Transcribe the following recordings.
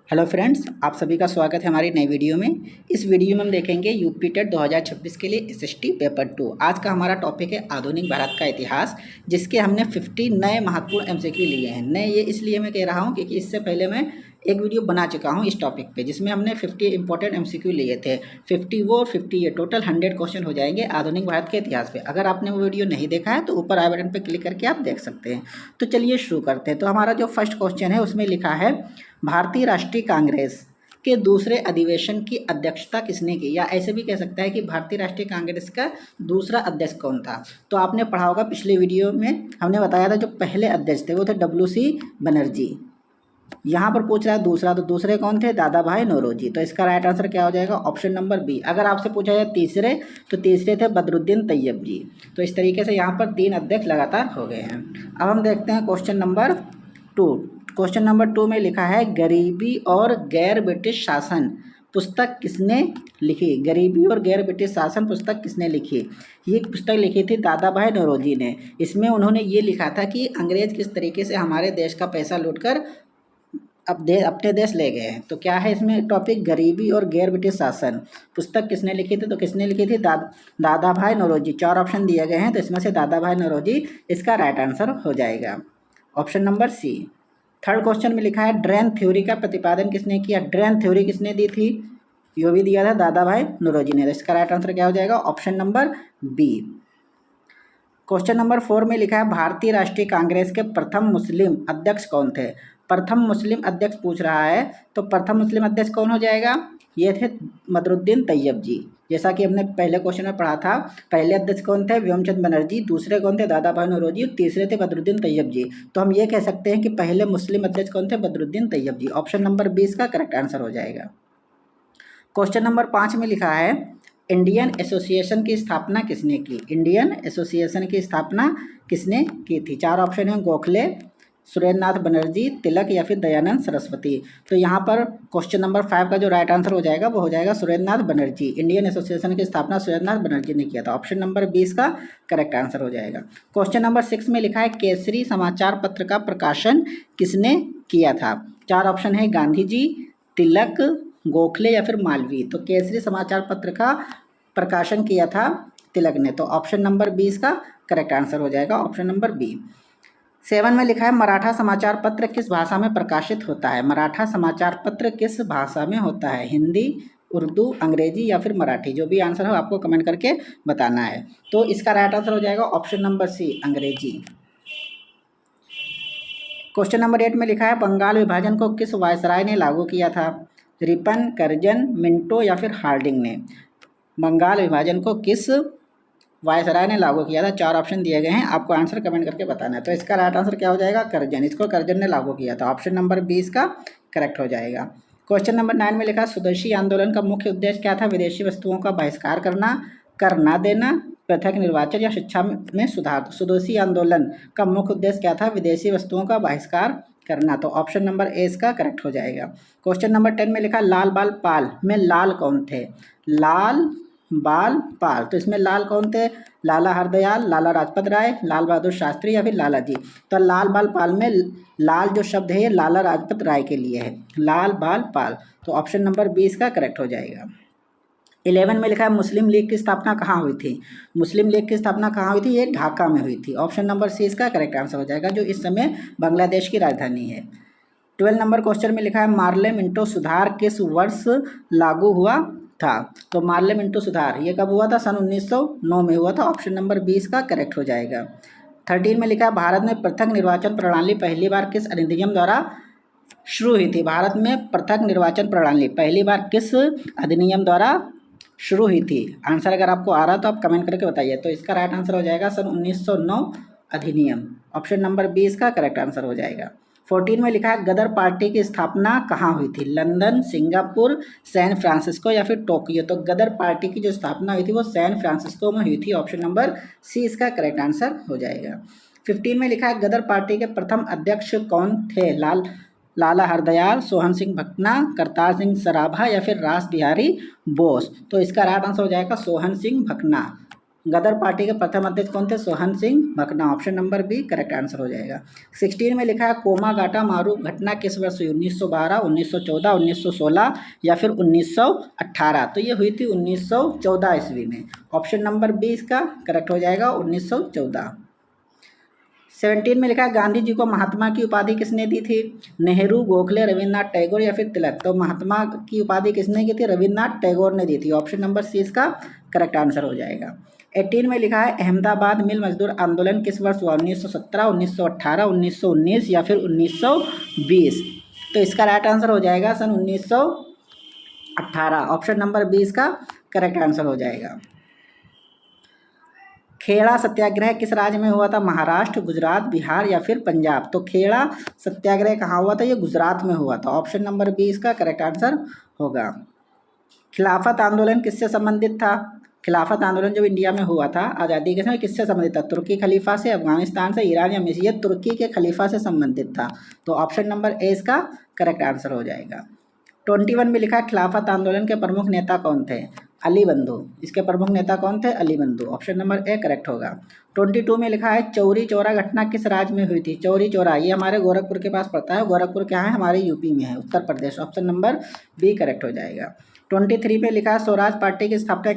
Hello friends, आप सभी का स्वागत है हमारी नई वीडियो में। इस वीडियो में हम देखेंगे यूपी टेट 2026 के लिए एसएसटी पेपर 2। आज का हमारा टॉपिक है आधुनिक भारत का इतिहास, जिसके हमने 50 नए महत्वपूर्ण एमसीक्यू लिए हैं। नए ये इसलिए मैं कह रहा हूँ क्योंकि इससे पहले मैं एक वीडियो बना चुका हूँ इस टॉपिक पे, जिसमें हमने 50 इंपॉर्टेंट एमसीक्यू लिए थे। 50 वो और 50 ये टोटल 100 क्वेश्चन हो जाएंगे आधुनिक भारत के इतिहास पे। अगर आपने वो वीडियो नहीं देखा है तो ऊपर आई बटन पर क्लिक करके आप देख सकते हैं। तो चलिए शुरू करते हैं। तो हमारा जो फर्स्ट क्वेश्चन है उसमें लिखा है भारतीय राष्ट्रीय कांग्रेस के दूसरे अधिवेशन की अध्यक्षता किसने की, या ऐसे भी कह सकता है कि भारतीय राष्ट्रीय कांग्रेस का दूसरा अध्यक्ष कौन था। तो आपने पढ़ा होगा पिछले वीडियो में हमने बताया था जो पहले अध्यक्ष थे वो थे डब्ल्यू.सी. बनर्जी। यहाँ पर पूछ रहा है दूसरा, तो दूसरे कौन थे? दादा भाई नौरोजी। तो इसका राइट आंसर क्या हो जाएगा? Option number B. अगर आपसे पूछा जाए तीसरे, तो तीसरे थे बदरुद्दीन तैयब जी। तो इस तरीके से यहाँ पर 3 अध्यक्ष लगातार हो गए हैं। अब हम देखते हैं क्वेश्चन नंबर 2। क्वेश्चन नंबर 2 में लिखा है गरीबी और गैर ब्रिटिश शासन पुस्तक किसने लिखी? गरीबी और गैर ब्रिटिश शासन पुस्तक किसने लिखी? ये पुस्तक लिखी थी दादा भाई नौरोजी ने। इसमें उन्होंने ये लिखा था कि अंग्रेज किस तरीके से हमारे देश का पैसा लूटकर अपने देश ले गए हैं। तो क्या है इसमें टॉपिक? गरीबी और गैर ब्रिटिश शासन पुस्तक किसने लिखी थी? तो किसने लिखी थी? दादा भाई नौरोजी। 4 ऑप्शन दिए गए हैं, तो इसमें से दादा भाई नौरोजी इसका राइट आंसर हो जाएगा, option number C. Third question में लिखा है ड्रेन थ्योरी का प्रतिपादन किसने किया? ड्रेन थ्योरी किसने दी थी? यो भी दिया था दादा भाई नौरोजी ने। इसका राइट आंसर क्या हो जाएगा? Option number B. Question number 4 में लिखा है भारतीय राष्ट्रीय कांग्रेस के प्रथम मुस्लिम अध्यक्ष कौन थे? प्रथम मुस्लिम अध्यक्ष पूछ रहा है, तो प्रथम मुस्लिम अध्यक्ष कौन हो जाएगा? ये थे बदरुद्दीन तैयब जी। जैसा कि हमने पहले क्वेश्चन में पढ़ा था, पहले अध्यक्ष कौन थे? व्योमचंद बनर्जी। दूसरे कौन थे? दादा भाई नौरोजी। और तीसरे थे बदरुद्दीन तैयब जी। तो हम ये कह सकते हैं कि पहले मुस्लिम अध्यक्ष कौन थे? बदरुद्दीन तैयब जी। ऑप्शन नंबर 20 का करेक्ट आंसर हो जाएगा। क्वेश्चन नंबर 5 में लिखा है इंडियन एसोसिएशन की स्थापना किसने की? इंडियन एसोसिएशन की स्थापना किसने की थी? 4 ऑप्शन हैं, गोखले, सुरेंद्रनाथ बनर्जी, तिलक या फिर दयानंद सरस्वती। तो यहाँ पर क्वेश्चन नंबर 5 का जो राइट आंसर हो जाएगा वो हो जाएगा सुरेंद्रनाथ बनर्जी। इंडियन एसोसिएशन की स्थापना सुरेंद्रनाथ बनर्जी ने किया था। ऑप्शन नंबर 20 का करेक्ट आंसर हो जाएगा। क्वेश्चन नंबर 6 में लिखा है केसरी समाचार पत्र का प्रकाशन किसने किया था? 4 ऑप्शन है, गांधी जी, तिलक, गोखले या फिर मालवीय। तो केसरी समाचार पत्र का प्रकाशन किया था तिलक ने। तो ऑप्शन नंबर 20 का करेक्ट आंसर हो जाएगा, ऑप्शन नंबर बी। 7 में लिखा है मराठा समाचार पत्र किस भाषा में प्रकाशित होता है? मराठा समाचार पत्र किस भाषा में होता है? हिंदी, उर्दू, अंग्रेजी या फिर मराठी? जो भी आंसर हो आपको कमेंट करके बताना है। तो इसका राइट आंसर हो जाएगा ऑप्शन नंबर सी, अंग्रेजी। क्वेश्चन नंबर 8 में लिखा है बंगाल विभाजन को किस वायसराय ने लागू किया था? रिपन, कर्जन, मिंटो या फिर हार्डिंग ने? बंगाल विभाजन को किस वायसराय ने लागू किया था? 4 ऑप्शन दिए गए हैं, आपको आंसर कमेंट करके बताना है। तो इसका राइट आंसर क्या हो जाएगा? कर्जन। इसको कर्जन ने लागू किया था। ऑप्शन नंबर 20 का करेक्ट हो जाएगा। क्वेश्चन नंबर 9 में लिखा स्वदेशी आंदोलन का मुख्य उद्देश्य क्या था? विदेशी वस्तुओं का बहिष्कार करना, कर ना देना, पृथक निर्वाचन या शिक्षा में सुधार। तो स्वदेशी आंदोलन का मुख्य उद्देश्य क्या था? विदेशी वस्तुओं का बहिष्कार करना। तो ऑप्शन नंबर ए इसका करेक्ट हो जाएगा। क्वेश्चन नंबर 10 में लिखा लाल बाल पाल में लाल कौन थे? लाल बाल पाल, तो इसमें लाल कौन थे? लाला हरदयाल, लाला राजपत राय, लाल बहादुर शास्त्री या फिर लाला जी। तो लाल बाल पाल में लाल जो शब्द है ये लाला राजपत राय के लिए है, लाल बाल पाल। तो ऑप्शन नंबर 20 का करेक्ट हो जाएगा। 11 में लिखा है मुस्लिम लीग की स्थापना कहाँ हुई थी? मुस्लिम लीग की स्थापना कहाँ हुई थी? ये ढाका में हुई थी। ऑप्शन नंबर सी इसका करेक्ट आंसर हो जाएगा, जो इस समय बांग्लादेश की राजधानी है। 12 नंबर क्वेश्चन में लिखा है मार्ले मिंटो सुधार किस वर्ष लागू हुआ था? तो मार्ले मिंटो सुधार ये कब हुआ था? सन 1909 में हुआ था। ऑप्शन नंबर 20 का करेक्ट हो जाएगा। 13 में लिखा है भारत में पृथक निर्वाचन प्रणाली पहली बार किस अधिनियम द्वारा शुरू हुई थी? भारत में पृथक निर्वाचन प्रणाली पहली बार किस अधिनियम द्वारा शुरू हुई थी? आंसर अगर आपको आ रहा तो आप कमेंट करके बताइए। तो इसका राइट आंसर हो जाएगा सन 1909 अधिनियम। ऑप्शन नंबर 20 का करेक्ट आंसर हो जाएगा। 14 में लिखा है गदर पार्टी की स्थापना कहाँ हुई थी? लंदन, सिंगापुर, सैन फ्रांसिस्को या फिर टोक्यो? तो गदर पार्टी की जो स्थापना हुई थी वो सैन फ्रांसिस्को में हुई थी। ऑप्शन नंबर सी इसका करेक्ट आंसर हो जाएगा। 15 में लिखा है गदर पार्टी के प्रथम अध्यक्ष कौन थे? लाला हरदयाल, सोहन सिंह भकना, करतार सिंह सराभा या फिर रास बिहारी बोस? तो इसका राइट आंसर हो जाएगा सोहन सिंह भकना। गदर पार्टी के प्रथम अध्यक्ष कौन थे? Sohan Singh Bhakna. Option number B correct answer हो जाएगा। 16 में लिखा है कोमागाटा मारू घटना किस वर्ष हुई? 1912, 1914, 1916 या फिर 1918। तो ये हुई थी 1914 ईस्वी में। ऑप्शन नंबर बी इसका करेक्ट हो जाएगा, 1914। 17 में लिखा है गांधी जी को महात्मा की उपाधि किसने दी थी? नेहरू, गोखले, रविन्द्रनाथ टैगोर या फिर तिलक। तो महात्मा की उपाधि किसने की थी? रविन्द्रनाथ टैगोर ने दी थी। ऑप्शन नंबर सी इसका करेक्ट आंसर हो जाएगा। 18 में लिखा है अहमदाबाद मिल मजदूर आंदोलन किस वर्ष हुआ? 1917, 1918, 1919 या फिर 1920। तो इसका राइट आंसर हो जाएगा सन 1918। ऑप्शन नंबर बी इसका करेक्ट आंसर हो जाएगा। खेड़ा सत्याग्रह किस राज्य में हुआ था? महाराष्ट्र, गुजरात, बिहार या फिर पंजाब। तो खेड़ा सत्याग्रह कहाँ हुआ था? ये गुजरात में हुआ था। ऑप्शन नंबर बी इसका करेक्ट आंसर होगा। खिलाफत आंदोलन किससे संबंधित था? खिलाफत आंदोलन जब इंडिया में हुआ था आज़ादी के समय किससे संबंधित था? तुर्की खलीफा से, अफगानिस्तान से, ईरान या मिस्र। ये तुर्की के खलीफा से संबंधित था। तो ऑप्शन नंबर ए इसका करेक्ट आंसर हो जाएगा। 21 में लिखा है खिलाफत आंदोलन के प्रमुख नेता कौन थे? अली बंधु। इसके प्रमुख नेता कौन थे? अली बंधु। ऑप्शन नंबर ए करेक्ट होगा। 22 में लिखा है चौरी चौरा घटना किस राज्य में हुई थी? चौरी चौरा ये हमारे गोरखपुर के पास पड़ता है। गोरखपुर क्या है? हमारे यूपी में है, Uttar Pradesh. Option number B correct हो जाएगा। 23 में लिखा है स्वराज पार्टी की स्थापना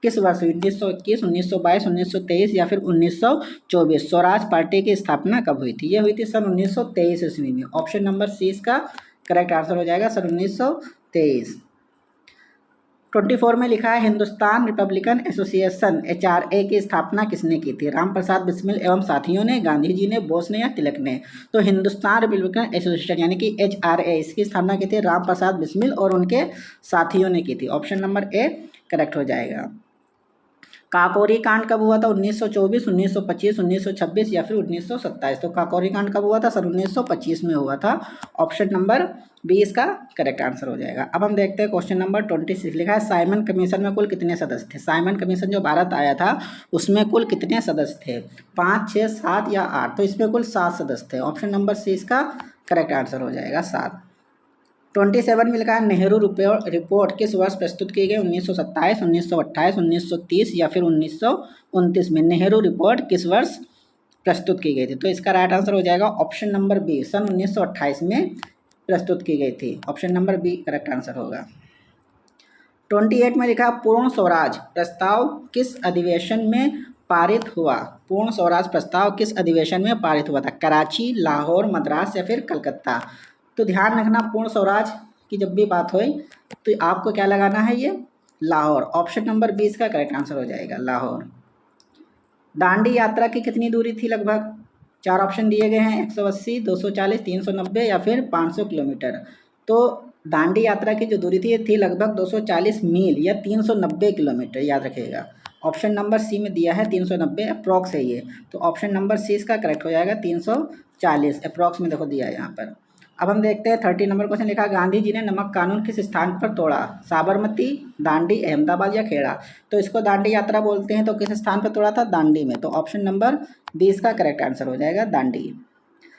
किस वर्ष हुई? 1921, 1922, 1923 या फिर 1924। स्वराज पार्टी की स्थापना कब हुई थी? ये हुई थी सन 1923 ईस्वी में। ऑप्शन नंबर सी इसका करेक्ट आंसर हो जाएगा, सन 1923। 24 में लिखा है हिंदुस्तान रिपब्लिकन एसोसिएशन HRA की स्थापना किसने की थी? राम प्रसाद बिस्मिल एवं साथियों ने, गांधी जी ने, बोस ने या तिलक ने। तो हिंदुस्तान रिपब्लिकन एसोसिएशन यानी कि HRA इसकी स्थापना की थी राम प्रसाद बिस्मिल और उनके साथियों ने की थी। ऑप्शन नंबर ए करेक्ट हो जाएगा। काकोरी कांड कब हुआ था? 1924, 1925, 1926 या फिर 1927। तो काकोरी कांड कब हुआ था? सन 1925 में हुआ था। ऑप्शन नंबर बी इसका करेक्ट आंसर हो जाएगा। अब हम देखते हैं क्वेश्चन नंबर 26। लिखा है साइमन कमीशन में कुल कितने सदस्य थे? साइमन कमीशन जो भारत आया था उसमें कुल कितने सदस्य थे? 5, 6, 7 या 8। तो इसमें कुल 7 सदस्य थे। ऑप्शन नंबर सी इसका करेक्ट आंसर हो जाएगा, 7। 27 में लिखा है नेहरू रिपोर्ट किस वर्ष प्रस्तुत की गई? 1927, 1928, 1930 या फिर 1929 में नेहरू रिपोर्ट किस वर्ष प्रस्तुत की गई थी? तो इसका राइट आंसर हो जाएगा ऑप्शन नंबर बी, सन 1928 में प्रस्तुत की गई थी। Option number B correct answer होगा। 28 में लिखा पूर्ण स्वराज प्रस्ताव किस अधिवेशन में पारित हुआ? पूर्ण स्वराज प्रस्ताव किस अधिवेशन में पारित हुआ था? कराची, लाहौर, मद्रास या फिर कलकत्ता। तो ध्यान रखना पूर्ण स्वराज की जब भी बात हो तो आपको क्या लगाना है? ये लाहौर। ऑप्शन नंबर 20 का करेक्ट आंसर हो जाएगा, लाहौर। दांडी यात्रा की कितनी दूरी थी? लगभग 4 ऑप्शन दिए गए हैं, 180, 240, 390 या फिर 500 किलोमीटर। तो दांडी यात्रा की जो दूरी थी ये थी लगभग 240 मील या 390 किलोमीटर, याद रखिएगा। ऑप्शन नंबर सी में दिया है 390, अप्रॉक्स है ये। तो ऑप्शन नंबर सी इसका करेक्ट हो जाएगा, 340 अप्रॉक्स में देखो दिया है यहाँ पर। अब हम देखते हैं 30 नंबर क्वेश्चन लिखा गांधी जी ने नमक कानून किस स्थान पर तोड़ा? साबरमती, दांडी, अहमदाबाद या खेड़ा। तो इसको दांडी यात्रा बोलते हैं। तो किस स्थान पर तोड़ा था? दांडी में। तो ऑप्शन नंबर 20 का करेक्ट आंसर हो जाएगा, दांडी।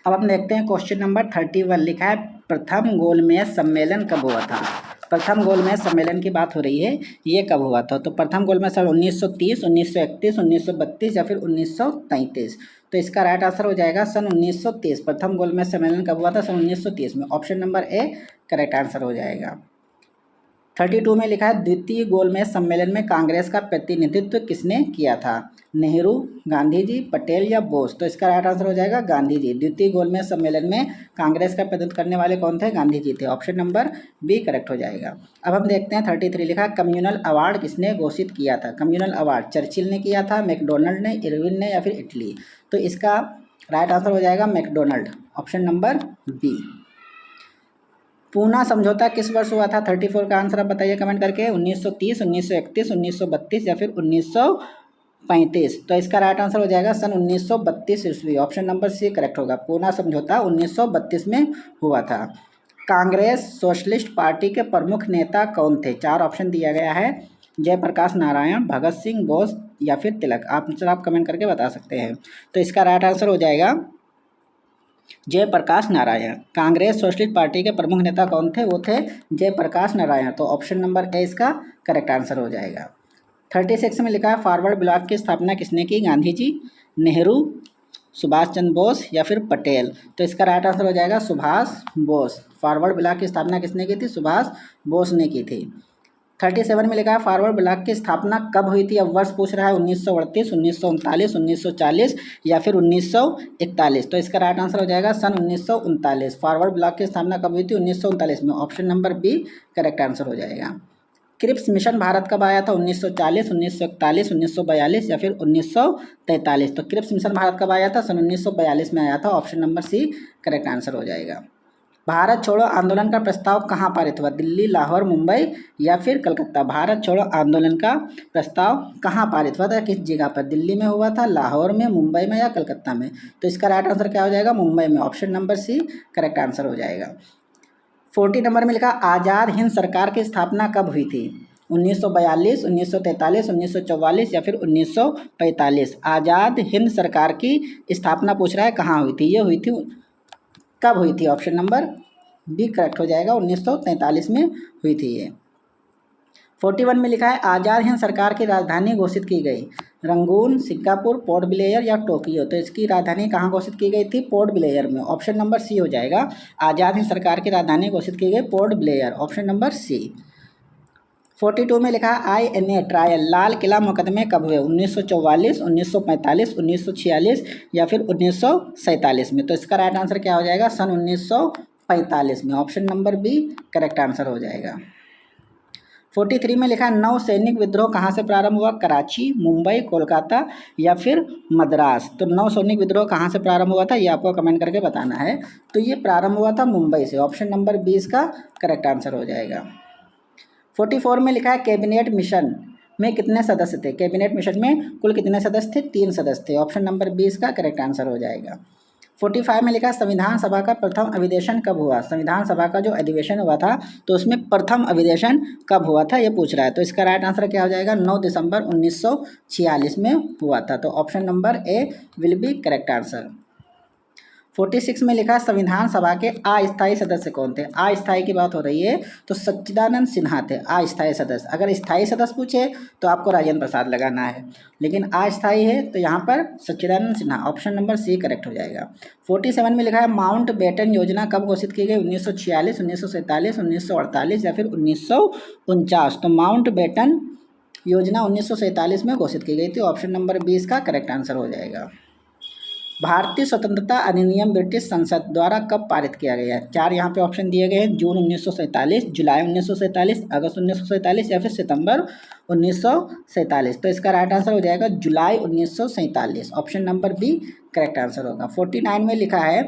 अब हम देखते हैं क्वेश्चन नंबर 31 लिखा है प्रथम गोलमेज सम्मेलन कब हुआ था? प्रथम गोलमेज सम्मेलन की बात हो रही है, ये कब हुआ था? तो प्रथम गोलमेज सम्मेलन 1930, 1931, 1932 या फिर 1933। तो इसका राइट आंसर हो जाएगा सन 1930। प्रथम गोलमेज सम्मेलन कब हुआ था? सन 1930 में। Option number A correct answer हो जाएगा। 32 में लिखा है द्वितीय गोलमेज सम्मेलन में कांग्रेस का प्रतिनिधित्व किसने किया था? नेहरू, गांधी जी, पटेल या बोस। तो इसका राइट आंसर हो जाएगा गांधी जी। द्वितीय गोलमेज सम्मेलन में कांग्रेस का प्रतिनिधित्व करने वाले कौन थे? गांधी जी थे। ऑप्शन नंबर बी करेक्ट हो जाएगा। अब हम देखते हैं 33 लिखा कम्युनल अवार्ड किसने घोषित किया था? कम्युनल अवार्ड चर्चिल ने किया था, मैकडोनल्ड ने, इरविन ने या फिर इटली। तो इसका राइट आंसर हो जाएगा MacDonald. Option number B. Poona समझौता किस वर्ष हुआ था? 34 का आंसर आप बताइए कमेंट करके। 1930, 1931, 1932 या फिर 1935। तो इसका राइट आंसर हो जाएगा सन 1932 ईस्वी। ऑप्शन नंबर सी करेक्ट होगा। पूना समझौता 1932 में हुआ था। कांग्रेस सोशलिस्ट पार्टी के प्रमुख नेता कौन थे? 4 ऑप्शन दिया गया है, जयप्रकाश नारायण, भगत सिंह, बोस या फिर तिलक। आप कमेंट करके बता सकते हैं। तो इसका राइट आंसर हो जाएगा जयप्रकाश नारायण। कांग्रेस सोशलिस्ट पार्टी के प्रमुख नेता कौन थे? वो थे जयप्रकाश नारायण। तो ऑप्शन नंबर ए इसका करेक्ट आंसर हो जाएगा। 36 में लिखा है फॉरवर्ड ब्लॉक की स्थापना किसने की? गांधी जी, नेहरू, सुभाष चंद्र बोस या फिर पटेल। तो इसका राइट आंसर हो जाएगा सुभाष बोस। फॉरवर्ड ब्लॉक की स्थापना किसने की थी? सुभाष बोस ने की थी। 37 में लिखा है फॉरवर्ड ब्लॉक की स्थापना कब हुई थी? अब वर्ष पूछ रहा है 1938, 1939, 1940 या फिर 1941। तो इसका राइट आंसर हो जाएगा सन 1939। फॉरवर्ड ब्लॉक की स्थापना कब हुई थी? 1939 में। Option number B correct answer हो जाएगा। क्रिप्स मिशन भारत कब आया था? 1940, 1941, 1942 या फिर 1943। तो क्रिप्स मिशन भारत कब आया था? सन 1942 में आया था। Option number C correct answer हो जाएगा। भारत छोड़ो आंदोलन का प्रस्ताव कहाँ पारित हुआ? दिल्ली, लाहौर, मुंबई या फिर कलकत्ता। भारत छोड़ो आंदोलन का प्रस्ताव कहाँ पारित हुआ था? किस जगह पर? दिल्ली में हुआ था, लाहौर में, मुंबई में या कलकत्ता में? तो इसका राइट आंसर क्या हो जाएगा? मुंबई में। Option number C correct answer हो जाएगा। 40 नंबर में लिखा आज़ाद हिंद सरकार की स्थापना कब हुई थी? 1942, 1943, 1944 या फिर 1945। आज़ाद हिंद सरकार की स्थापना पूछ रहा है कहाँ हुई थी? ये हुई थी, कब हुई थी? ऑप्शन नंबर बी करेक्ट हो जाएगा, 1943 में हुई थी ये। 41 में लिखा है आज़ाद हिंद सरकार की राजधानी घोषित की गई। रंगून, सिंगापुर, पोर्ट ब्लेयर या टोक्यो। तो इसकी राजधानी कहाँ घोषित की गई थी? पोर्ट ब्लेयर में। ऑप्शन नंबर सी हो जाएगा। आज़ाद हिंद सरकार की राजधानी घोषित की गई Port Blair. Option number C. 42 में लिखा है INA ट्रायल लाल किला मुकदमे कब हुए? 1944, 1945, 1946 या फिर 1947 में। तो इसका राइट आंसर क्या हो जाएगा? सन 1945 में। Option number B correct answer हो जाएगा। 43 में लिखा है नौ सैनिक विद्रोह कहाँ से प्रारंभ हुआ? कराची, मुंबई, कोलकाता या फिर मद्रास। तो नौ सैनिक विद्रोह कहाँ से प्रारंभ हुआ था? ये आपको कमेंट करके बताना है। तो ये प्रारंभ हुआ था मुंबई से। ऑप्शन नंबर 20 का करेक्ट आंसर हो जाएगा। 44 में लिखा है कैबिनेट मिशन में कितने सदस्य थे? कैबिनेट मिशन में कुल कितने सदस्य थे? 3 सदस्य थे। ऑप्शन नंबर 20 का करेक्ट आंसर हो जाएगा। 45 में लिखा संविधान सभा का प्रथम अधिवेशन कब हुआ? संविधान सभा का जो अधिवेशन हुआ था तो उसमें प्रथम अधिवेशन कब हुआ था ये पूछ रहा है। तो इसका राइट आंसर क्या हो जाएगा? 9 दिसंबर 1946 में हुआ था। तो option number A will be correct answer. 46 में लिखा संविधान सभा के अस्थायी सदस्य कौन थे? अस्थायी की बात हो रही है तो सच्चिदानंद सिन्हा थे अस्थायी सदस्य। अगर स्थायी सदस्य पूछे तो आपको राजेंद्र प्रसाद लगाना है, लेकिन अस्थायी है तो यहाँ पर Sachchidanand Sinha. Option number C correct हो जाएगा। 47 में लिखा है माउंट बेटन योजना कब घोषित की गई? 1946, 1947, 1948 या फिर 1949। तो माउंट बेटन योजना 1947 में घोषित की गई थी। ऑप्शन नंबर 20 का करेक्ट आंसर हो जाएगा। भारतीय स्वतंत्रता अधिनियम ब्रिटिश संसद द्वारा कब पारित किया गया है? 4 यहाँ पे ऑप्शन दिए गए हैं। जून 1947, जुलाई 1947, अगस्त 1947 या फिर सितंबर 1947। तो इसका राइट आंसर हो जाएगा जुलाई 1947। Option number B correct answer होगा। 49 में लिखा है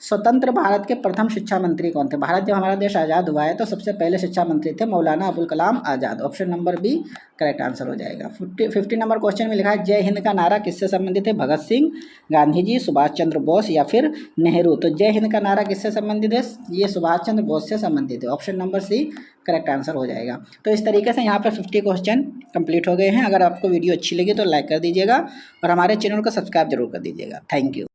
स्वतंत्र भारत के प्रथम शिक्षा मंत्री कौन थे? भारत जब हमारा देश आज़ाद हुआ है तो सबसे पहले शिक्षा मंत्री थे Maulana Abul Kalam Azad. Option number B correct answer हो जाएगा। 50 नंबर क्वेश्चन में लिखा है जय हिंद का नारा किससे संबंधित है? भगत सिंह, गांधी जी, सुभाष चंद्र बोस या फिर नेहरू। तो जय हिंद का नारा किससे संबंधित है? ये सुभाष चंद्र बोस से संबंधित है। Option number C correct answer हो जाएगा। तो इस तरीके से यहाँ पर 50 क्वेश्चन कंप्लीट हो गए हैं। अगर आपको वीडियो अच्छी लगी तो लाइक कर दीजिएगा और हमारे चैनल को सब्सक्राइब जरूर कर दीजिएगा। Thank you.